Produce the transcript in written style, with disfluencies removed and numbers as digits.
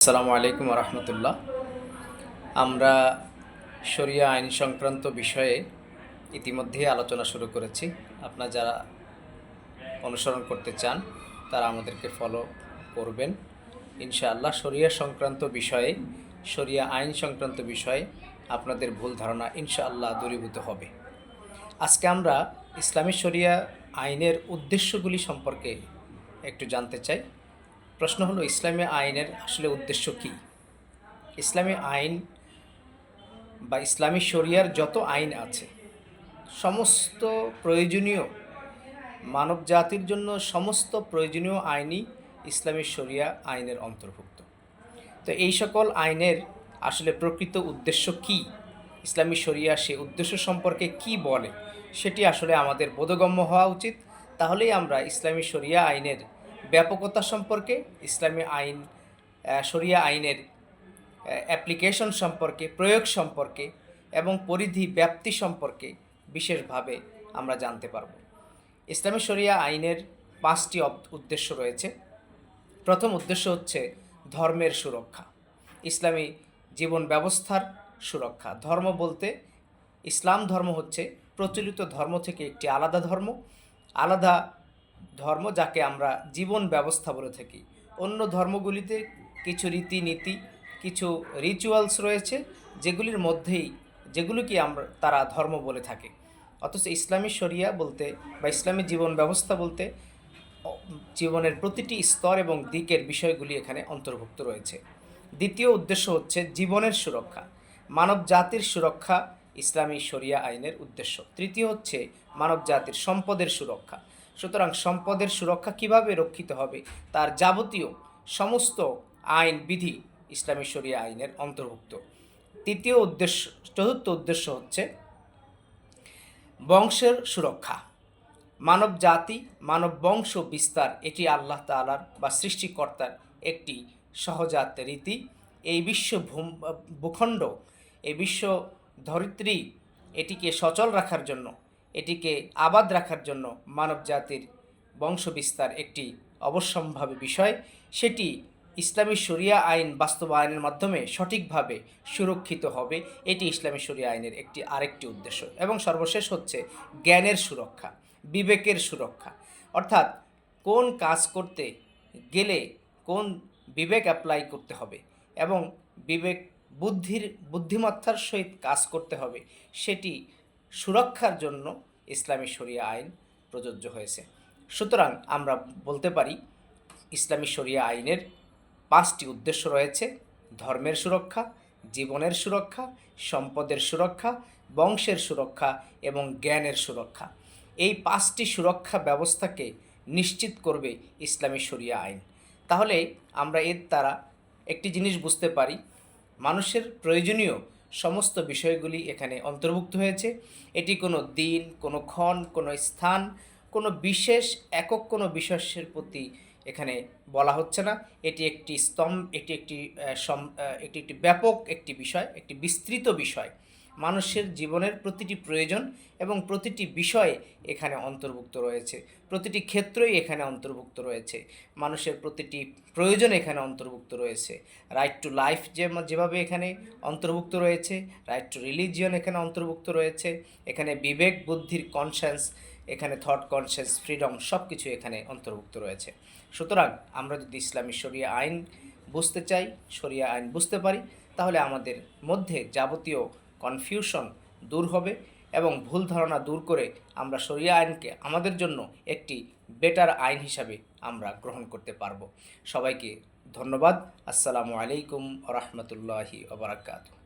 আসসালামু আলাইকুম রহমতুল্লাহ। আমরা শরিয়া আইন সংক্রান্ত বিষয়ে ইতিমধ্যেই আলোচনা শুরু করেছি। আপনারা যারা অনুসরণ করতে চান তারা আমাদেরকে ফলো করবেন ইনশাআল্লাহ। শরিয়া সংক্রান্ত বিষয়ে, শরিয়া আইন সংক্রান্ত বিষয়ে আপনাদের ভুল ধারণা ইনশাআল্লাহ দূরীভূত হবে। আজকে আমরা ইসলামী শরিয়া আইনের উদ্দেশ্যগুলি সম্পর্কে একটু জানতে চাই। প্রশ্ন হলো, ইসলামী আইনের আসলে উদ্দেশ্য কী? ইসলামী আইন বা ইসলামী শরিয়ার যত আইন আছে, সমস্ত প্রয়োজনীয় মানব জাতির জন্য সমস্ত প্রয়োজনীয় আইনই ইসলামী শরিয়া আইনের অন্তর্ভুক্ত। তো এই সকল আইনের আসলে প্রকৃত উদ্দেশ্য কী, ইসলামী শরিয়া সে উদ্দেশ্য সম্পর্কে কি বলে, সেটি আসলে আমাদের বোধগম্য হওয়া উচিত। তাহলেই আমরা ইসলামী শরিয়া আইনের ব্যাপকতা সম্পর্কে, ইসলামী আইন শরিয়া আইনের অ্যাপ্লিকেশন সম্পর্কে, প্রয়োগ সম্পর্কে এবং পরিধি ব্যাপ্তি সম্পর্কে বিশেষভাবে আমরা জানতে পারব। ইসলামী শরিয়া আইনের 5টি উদ্দেশ্য রয়েছে। প্রথম উদ্দেশ্য হচ্ছে ধর্মের সুরক্ষা, ইসলামী জীবন ব্যবস্থার সুরক্ষা। ধর্ম বলতে ইসলাম ধর্ম হচ্ছে প্রচলিত ধর্ম থেকে একটি আলাদা ধর্ম যাকে আমরা জীবন ব্যবস্থা বলে থাকি। অন্য ধর্মগুলিতে কিছু রীতিনীতি, কিছু রিচুয়ালস রয়েছে যেগুলিকে তারা ধর্ম বলে থাকে। অথচ ইসলামী শরিয়া বলতে বা ইসলামী জীবন ব্যবস্থা বলতে জীবনের প্রতিটি স্তর এবং দিকের বিষয়গুলি এখানে অন্তর্ভুক্ত রয়েছে। দ্বিতীয় উদ্দেশ্য হচ্ছে জীবনের সুরক্ষা, মানব জাতির সুরক্ষা ইসলামী শরিয়া আইনের উদ্দেশ্য। তৃতীয় হচ্ছে মানব জাতির সম্পদের সুরক্ষা। সুতরাং সম্পদের সুরক্ষা কিভাবে রক্ষিত হবে তার যাবতীয় সমস্ত আইন বিধি ইসলামী শরিয়া আইনের অন্তর্ভুক্ত। চতুর্থ উদ্দেশ্য হচ্ছে বংশের সুরক্ষা, মানব জাতি, মানব বংশ বিস্তার, এটি আল্লাহ তাআলার বা সৃষ্টিকর্তার একটি সহজাত রীতি। এই ভূখণ্ড, এই বিশ্ব ধরিত্রী, এটিকে সচল রাখার জন্য, এটিকে আবাদ রাখার জন্য মানব জাতির বংশ বিস্তার একটি অবশ্যম্ভাবী বিষয়। সেটি ইসলামী শরিয়া আইন বাস্তবায়নের মাধ্যমে সঠিকভাবে সুরক্ষিত হবে। এটি ইসলামী শরিয়া আইনের আরেকটি উদ্দেশ্য। এবং সর্বশেষ হচ্ছে জ্ঞানের সুরক্ষা, বিবেকের সুরক্ষা। অর্থাৎ কোন কাজ করতে গেলে কোন বিবেক অ্যাপ্লাই করতে হবে এবং বুদ্ধিমত্তার সহিত কাজ করতে হবে, সেটি সুরক্ষার জন্য ইসলামী শরিয়া আইন প্রযোজ্য হয়েছে। সুতরাং আমরা বলতে পারি ইসলামী শরিয়া আইনের 5টি উদ্দেশ্য রয়েছে: ধর্মের সুরক্ষা, জীবনের সুরক্ষা, সম্পদের সুরক্ষা, বংশের সুরক্ষা এবং জ্ঞানের সুরক্ষা। এই 5টি সুরক্ষা ব্যবস্থাকে নিশ্চিত করবে ইসলামী শরিয়া আইন। তাহলে আমরা এর দ্বারা একটি জিনিস বুঝতে পারি, মানুষের প্রয়োজনীয় সমস্ত বিষয়গুলি এখানে অন্তর্ভুক্ত হয়েছে। এটি কোনো দিন, কোনো ক্ষণ, কোনো স্থান, কোনো বিশেষ একক কোনো বিশেষের প্রতি এখানে বলা হচ্ছে না। এটি একটি ব্যাপক একটি বিষয়, একটি বিস্তৃত বিষয়। মানুষের জীবনের প্রতিটি প্রয়োজন এবং প্রতিটি বিষয় এখানে অন্তর্ভুক্ত রয়েছে, প্রতিটি ক্ষেত্রই এখানে অন্তর্ভুক্ত রয়েছে, মানুষের প্রতিটি প্রয়োজন এখানে অন্তর্ভুক্ত রয়েছে। রাইট টু লাইফ যেভাবে এখানে অন্তর্ভুক্ত রয়েছে, রাইট টু রিলিজিয়ন এখানে অন্তর্ভুক্ত রয়েছে, এখানে বিবেক বুদ্ধির কনসেন্স, এখানে থট কনসেন্স, ফ্রিডম, সব কিছু এখানে অন্তর্ভুক্ত রয়েছে। সুতরাং আমরা যদি ইসলামী শরিয়া আইন বুঝতে চাই, শরিয়া আইন বুঝতে পারি, তাহলে আমাদের মধ্যে যাবতীয় কনফিউশন দূর হবে এবং ভুল ধারণা দূর করে আমরা শরিয়া আইনকে আমাদের জন্য একটি বেটার আইন হিসাবে আমরা গ্রহণ করতে পারব। সবাইকে ধন্যবাদ। আসসালামু আলাইকুম ওয়া রাহমাতুল্লাহি ওয়া বারাকাতুহু।